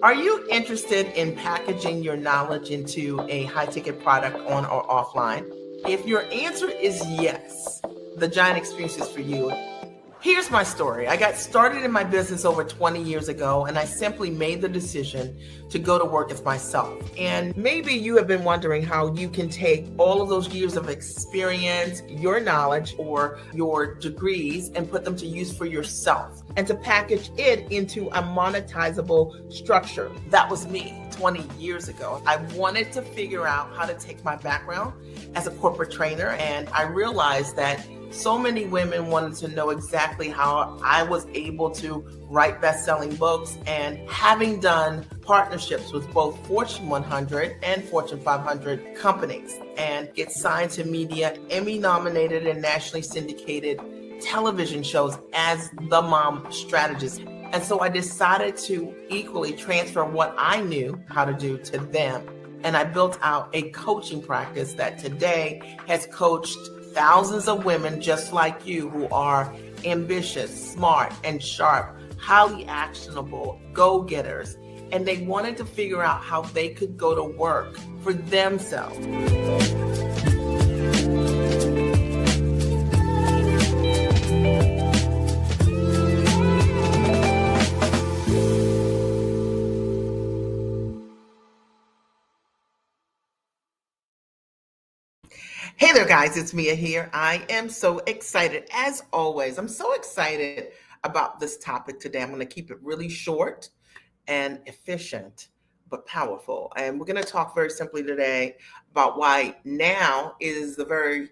Are you interested in packaging your knowledge into a high ticket product on or offline? If your answer is yes, the Giant Experience is for you. Here's my story. I got started in my business over 20 years ago, and I simply made the decision to go to work as myself. And maybe you have been wondering how you can take all of those years of experience, your knowledge, or your degrees, and put them to use for yourself and to package it into a monetizable structure. That was me 20 years ago. I wanted to figure out how to take my background as a corporate trainer, and I realized that so many women wanted to know exactly how I was able to write best-selling books, and having done partnerships with both Fortune 100 and Fortune 500 companies and get signed to media, Emmy-nominated and nationally syndicated television shows as the mom strategist. And so I decided to equally transfer what I knew how to do to them. And I built out a coaching practice that today has coached thousands of women just like you who are ambitious, smart, and sharp, highly actionable go-getters. And they wanted to figure out how they could go to work for themselves. Hey there, guys, it's Mia here. I am so excited, as always. I'm so excited about this topic today. I'm going to keep it really short and efficient, but powerful. And we're going to talk very simply today about why now is the very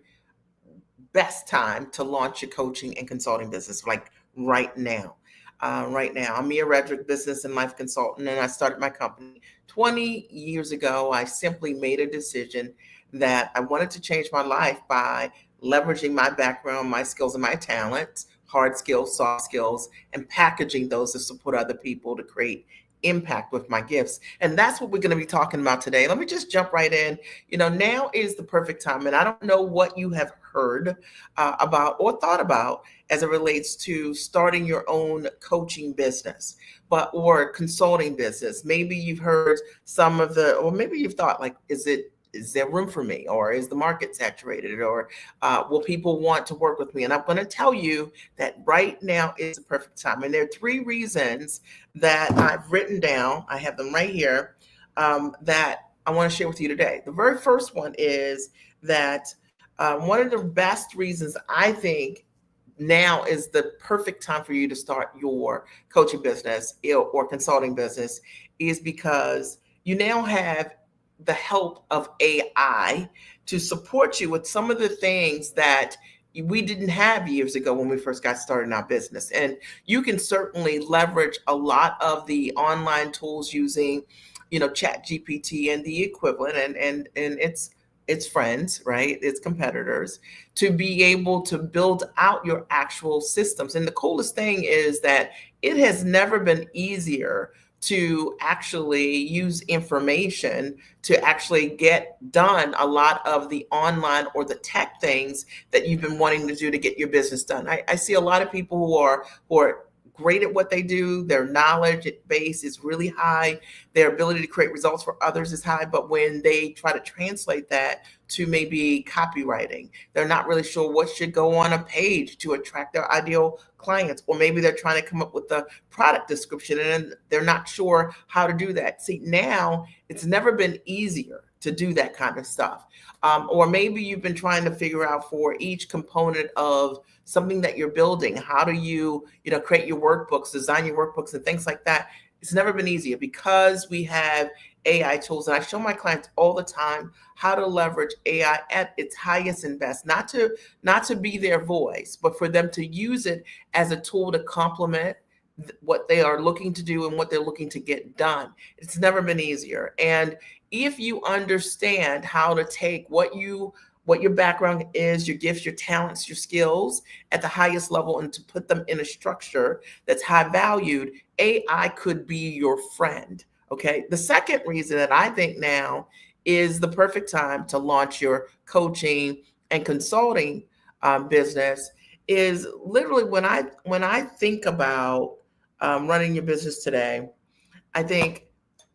best time to launch your coaching and consulting business, like right now. Right now, I'm Mia Redrick, business and life consultant, and I started my company 20 years ago. I simply made a decision that I wanted to change my life by leveraging my background, my skills, and my talents, hard skills, soft skills, and packaging those to support other people to create impact with my gifts. And that's what we're going to be talking about today. Let me just jump right in. Now is the perfect time. And I don't know what you have heard about or thought about as it relates to starting your own coaching business, or consulting business. Maybe you've heard or maybe you've thought, like, is there room for me, or is the market saturated, or will people want to work with me? And I'm going to tell you that right now is the perfect time. And there are 3 reasons that I've written down. I have them right here, that I want to share with you today. The very first one is that one of the best reasons I think now is the perfect time for you to start your coaching business or consulting business is because you now have the help of AI to support you with some of the things that we didn't have years ago when we first got started in our business. And you can certainly leverage a lot of the online tools using, Chat GPT and the equivalent and its friends, right? Its competitors, to be able to build out your actual systems. And the coolest thing is that it has never been easier to actually use information to actually get done a lot of the online or the tech things that you've been wanting to do to get your business done. I see a lot of people who are great at what they do. Their knowledge base is really high. Their ability to create results for others is high. But when they try to translate that to maybe copywriting, they're not really sure what should go on a page to attract their ideal clients. Or maybe they're trying to come up with a product description and they're not sure how to do that. See, now it's never been easier to do that kind of stuff. Or maybe you've been trying to figure out for each component of something that you're building, how do you create your workbooks, design your workbooks, and things like that. It's never been easier because we have AI tools. And I show my clients all the time how to leverage AI at its highest and best, not to be their voice, but for them to use it as a tool to complement what they are looking to do and what they're looking to get done. It's never been easier. And if you understand how to take what your background is, your gifts, your talents, your skills at the highest level, and to put them in a structure that's high valued, AI could be your friend. Okay. The second reason that I think now is the perfect time to launch your coaching and consulting business is literally when I think about running your business today. I think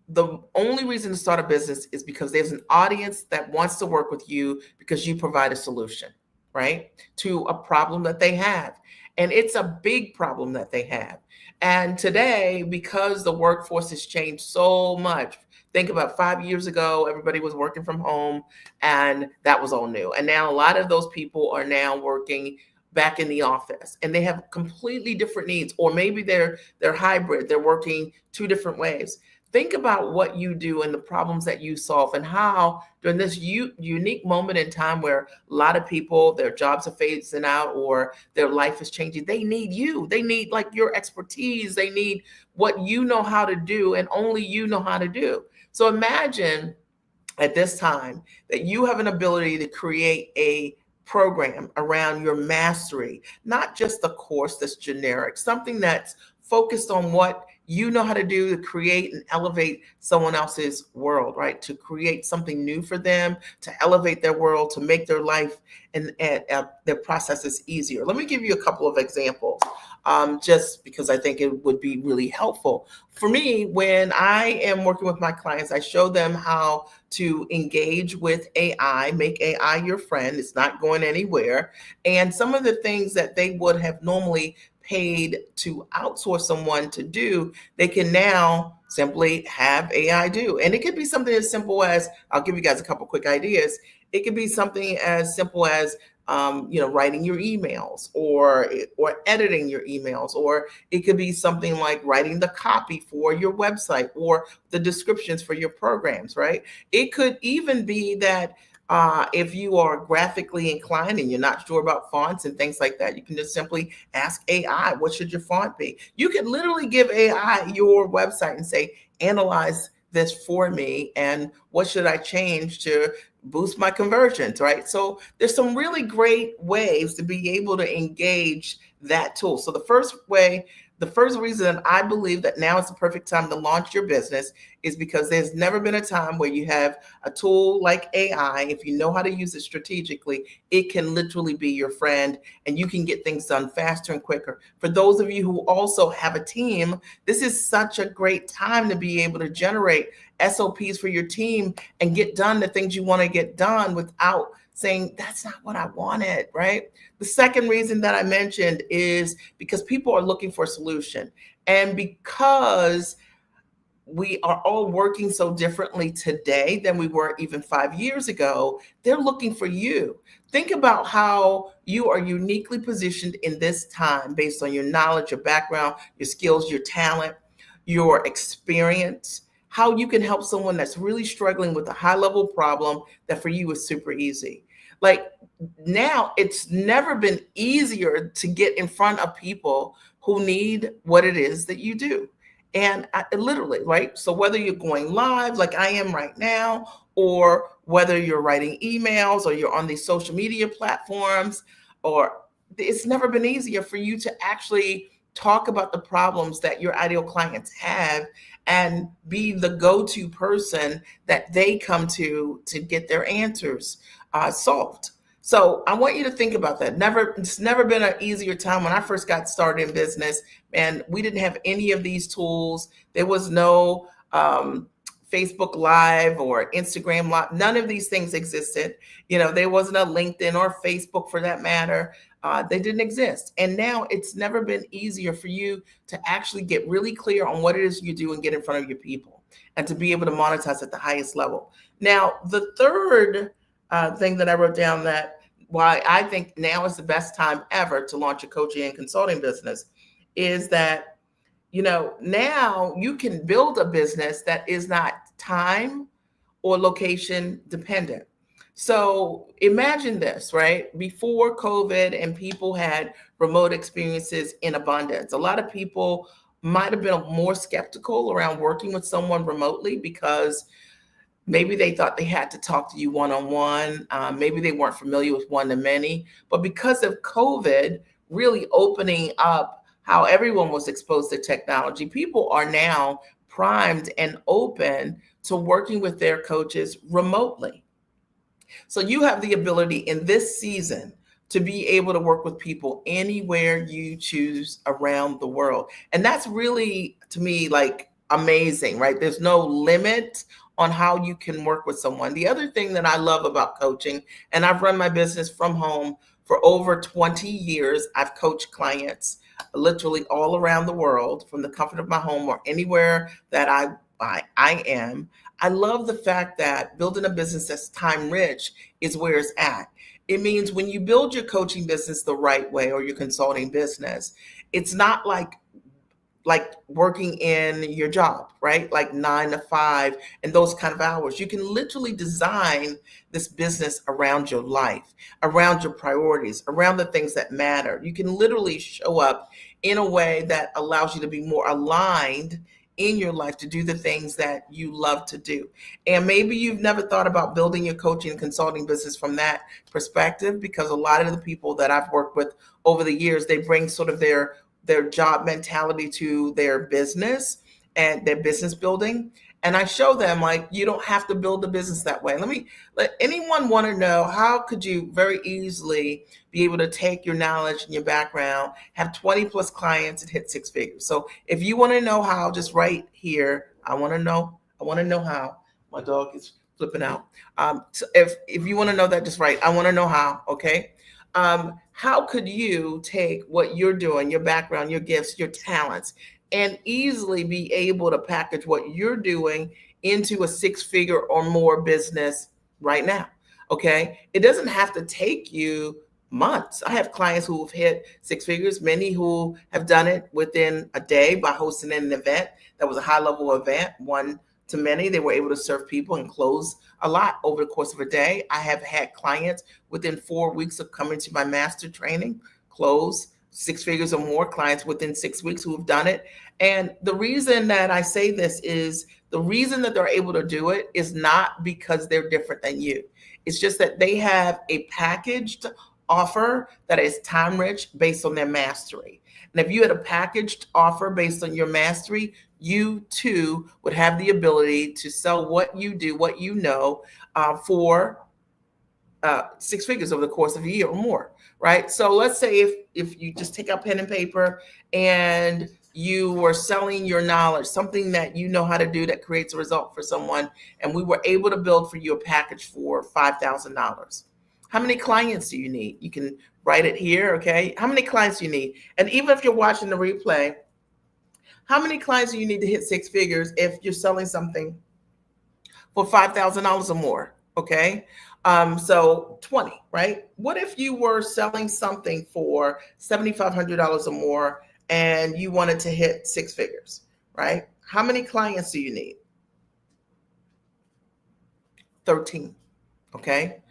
the only reason to start a business is because there's an audience that wants to work with you because you provide a solution, right, to a problem that they have. And it's a big problem that they have. And today, because the workforce has changed so much, think about 5 years ago, everybody was working from home and that was all new. And now a lot of those people are now working back in the office and they have completely different needs, or maybe they're hybrid, they're working two different ways. Think about what you do and the problems that you solve, and how during this unique moment in time where a lot of people, their jobs are phasing out or their life is changing, they need you. They need like your expertise. They need what you know how to do and only you know how to do. So imagine at this time that you have an ability to create a program around your mastery, not just a course that's generic, something that's focused on what you know how to do to create and elevate someone else's world, right? To create something new for them, to elevate their world, to make their life and their processes easier. Let me give you a couple of examples, just because I think it would be really helpful. For me, when I am working with my clients, I show them how to engage with AI, make AI your friend. It's not going anywhere. And some of the things that they would have normally paid to outsource someone to do, they can now simply have AI do. And it could be something as simple as, I'll give you guys a couple quick ideas. It could be something as simple as writing your emails, or editing your emails, or it could be something like writing the copy for your website or the descriptions for your programs, right? It could even be that if you are graphically inclined and you're not sure about fonts and things like that, you can just simply ask AI, what should your font be? You can literally give AI your website and say, analyze this for me, and what should I change to boost my conversions, right? So there's some really great ways to be able to engage that tool. So the first reason I believe that now is the perfect time to launch your business is because there's never been a time where you have a tool like AI. If you know how to use it strategically, it can literally be your friend and you can get things done faster and quicker. For those of you who also have a team, this is such a great time to be able to generate SOPs for your team and get done the things you want to get done without saying, that's not what I wanted, right? The second reason that I mentioned is because people are looking for a solution. And because we are all working so differently today than we were even 5 years ago, they're looking for you. Think about how you are uniquely positioned in this time based on your knowledge, your background, your skills, your talent, your experience, how you can help someone that's really struggling with a high level problem that for you is super easy. Like, now it's never been easier to get in front of people who need what it is that you do. And literally, right? So whether you're going live like I am right now, or whether you're writing emails or you're on these social media platforms, or it's never been easier for you to actually talk about the problems that your ideal clients have and be the go-to person that they come to get their answers solved. So I want you to think about that. It's never been an easier time. When I first got started in business, and we didn't have any of these tools. There was no Facebook Live or Instagram Live. None of these things existed. There wasn't a LinkedIn or Facebook for that matter. They didn't exist. And now it's never been easier for you to actually get really clear on what it is you do and get in front of your people and to be able to monetize at the highest level. Now, the third thing that I wrote down, that why I think now is the best time ever to launch a coaching and consulting business, is that, now you can build a business that is not time or location dependent. So imagine this, right? Before COVID and people had remote experiences in abundance, a lot of people might have been more skeptical around working with someone remotely because maybe they thought they had to talk to you one-on-one. Maybe they weren't familiar with one-to-many. But because of COVID really opening up how everyone was exposed to technology, people are now primed and open to working with their coaches remotely. So you have the ability in this season to be able to work with people anywhere you choose around the world. And that's really, to me, like amazing, right? There's no limit on how you can work with someone. The other thing that I love about coaching, and I've run my business from home for over 20 years, I've coached clients literally all around the world from the comfort of my home or anywhere that I am. I love the fact that building a business that's time rich is where it's at. It means when you build your coaching business the right way or your consulting business, it's not like working in your job, right? Like 9 to 5 and those kind of hours. You can literally design this business around your life, around your priorities, around the things that matter. You can literally show up in a way that allows you to be more aligned in your life to do the things that you love to do. And maybe you've never thought about building your coaching and consulting business from that perspective, because a lot of the people that I've worked with over the years, they bring sort of their job mentality to their business and their business building. And I show them, like, you don't have to build a business that way. Let anyone want to know, how could you very easily be able to take your knowledge and your background, have 20 plus clients and hit 6 figures? So if you want to know how, just write here. I want to know how. My dog is flipping out. So if you want to know that, just write, I want to know how. Okay. How could you take what you're doing, your background, your gifts, your talents, and easily be able to package what you're doing into a 6 figure or more business right now? Okay. It doesn't have to take you months. I have clients who have hit 6 figures, many who have done it within a day by hosting an event that was a high level event, one to many. They were able to serve people and close a lot over the course of a day. I have had clients within 4 weeks of coming to my master training close 6 figures or more, clients within 6 weeks who have done it. And the reason that I say this is, the reason that they're able to do it is not because they're different than you. It's just that they have a packaged offer that is time rich based on their mastery. And if you had a packaged offer based on your mastery, you too would have the ability to sell what you do, what you know, for 6 figures over the course of a year or more, right? So let's say if you just take out pen and paper and you were selling your knowledge, something that you know how to do that creates a result for someone, and we were able to build for you a package for $5,000. How many clients do you need? You can write it here, okay? How many clients do you need? And even if you're watching the replay, how many clients do you need to hit 6 figures if you're selling something for $5,000 or more? Okay. So 20, right? What if you were selling something for $7,500 or more and you wanted to hit 6 figures, right? How many clients do you need? 13. Okay.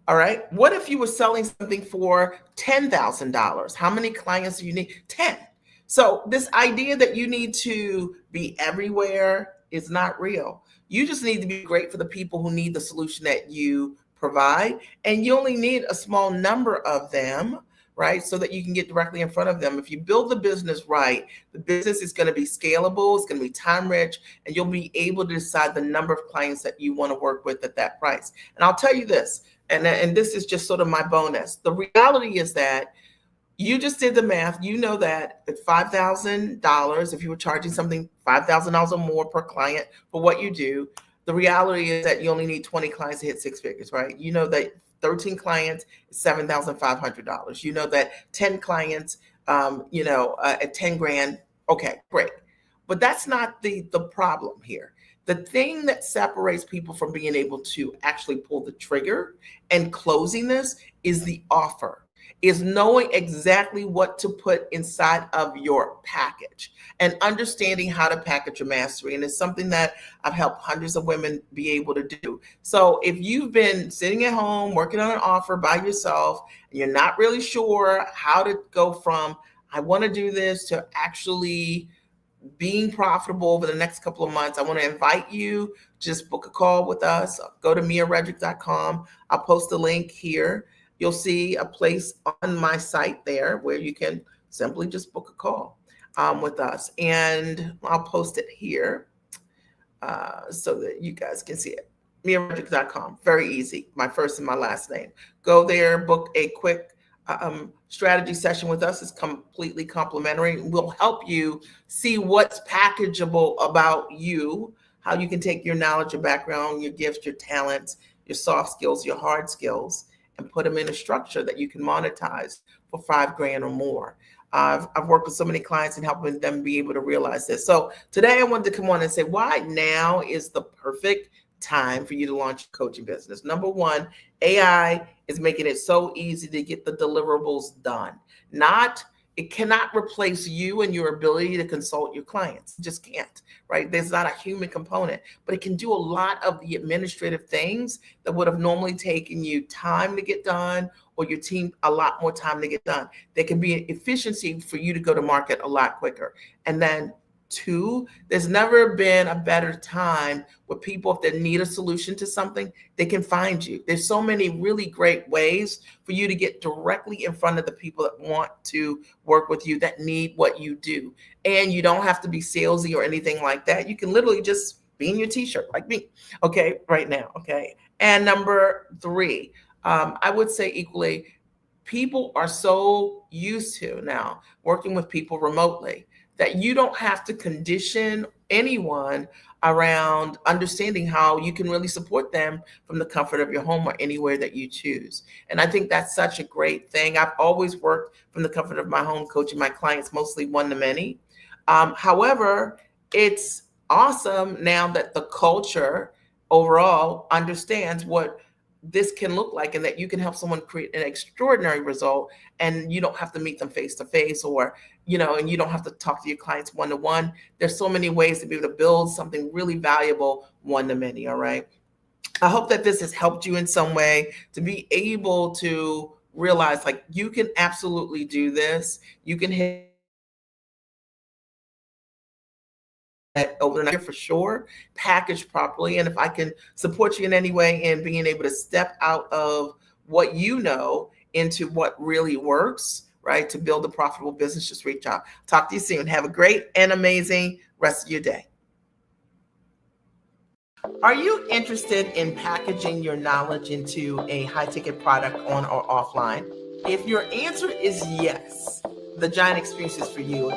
All right. What if you were selling something for $10,000? How many clients do you need? 10. So this idea that you need to be everywhere is not real. You just need to be great for the people who need the solution that you provide. And you only need a small number of them, right? So that you can get directly in front of them. If you build the business right, the business is going to be scalable, it's going to be time rich, and you'll be able to decide the number of clients that you want to work with at that price. And I'll tell you this, and this is just sort of my bonus. The reality is that you just did the math. You know that at $5,000, if you were charging something $5,000 or more per client for what you do, the reality is that you only need 20 clients to hit 6 figures, right? You know that 13 clients is $7,500. You know that 10 clients, at 10 grand. Okay, great. But that's not the problem here. The thing that separates people from being able to actually pull the trigger and closing this is the offer, is knowing exactly what to put inside of your package and understanding how to package your mastery. And it's something that I've helped hundreds of women be able to do. So if you've been sitting at home working on an offer by yourself and you're not really sure how to go from, I want to do this, to actually being profitable over the next couple of months, I want to invite you, just book a call with us. Go to miaredrick.com. I'll post a link here. You'll see a place on my site there where you can simply just book a call with us. And I'll post it here so that you guys can see it. miaredrick.com. Very easy. My first and my last name. Go there, book a quick strategy session with us is completely complimentary. We'll help you see what's packageable about you, how you can take your knowledge, your background, your gifts, your talents, your soft skills, your hard skills, and put them in a structure that you can monetize for $5,000 or more. I've worked with so many clients and helping them be able to realize this. So today I wanted to come on and say why now is the perfect time for you to launch a coaching business. Number one, AI is making it so easy to get the deliverables done. It cannot replace you and your ability to consult your clients. It just can't, right? There's not a human component, but it can do a lot of the administrative things that would have normally taken you time to get done, or your team a lot more time to get done. There can be an efficiency for you to go to market a lot quicker. And then two, there's never been a better time where people, if they need a solution to something, they can find you. There's so many really great ways for you to get directly in front of the people that want to work with you, that need what you do. And you don't have to be salesy or anything like that. You can literally just be in your t-shirt like me, okay, right now, okay? And number three, I would say equally, people are so used to now working with people remotely that you don't have to condition anyone around understanding how you can really support them from the comfort of your home or anywhere that you choose. And I think that's such a great thing. I've always worked from the comfort of my home, coaching my clients, mostly one-to-many. However, it's awesome now that the culture overall understands what this can look like, and that you can help someone create an extraordinary result, and you don't have to meet them face to face, or and you don't have to talk to your clients one to one. There's so many ways to be able to build something really valuable one to many. All right. I hope that this has helped you in some way to be able to realize, like, you can absolutely do this. You can hit over the night for sure, packaged properly. And if I can support you in any way in being able to step out of what you know into what really works, right, to build a profitable business, just reach out. Talk to you soon. Have a great and amazing rest of your day. Are you interested in packaging your knowledge into a high-ticket product on or offline? If your answer is yes, the Giant Experience is for you.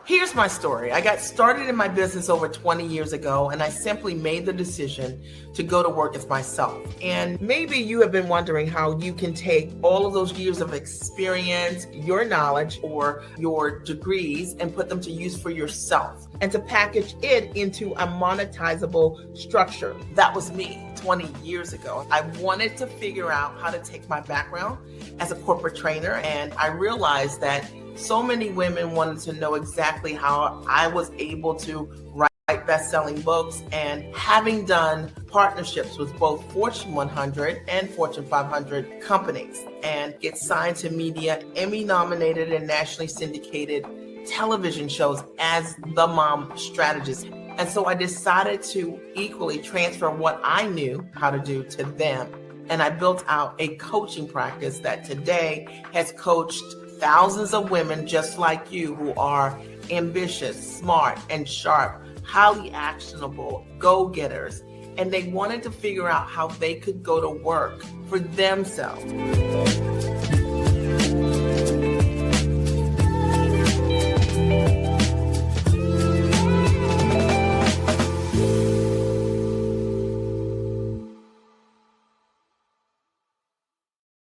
Here's my story. I got started in my business over 20 years ago, and I simply made the decision to go to work as myself. And maybe you have been wondering how you can take all of those years of experience, your knowledge, or your degrees, and put them to use for yourself, and to package it into a monetizable structure. That was me 20 years ago. I wanted to figure out how to take my background as a corporate trainer, and I realized that so many women wanted to know exactly how I was able to write best-selling books. And having done partnerships with both Fortune 100 and Fortune 500 companies, and get signed to media, Emmy-nominated and nationally syndicated television shows as the mom strategist. And so I decided to equally transfer what I knew how to do to them. And I built out a coaching practice that today has coached thousands of women just like you, who are ambitious, smart, and sharp, highly actionable, go-getters. And they wanted to figure out how they could go to work for themselves.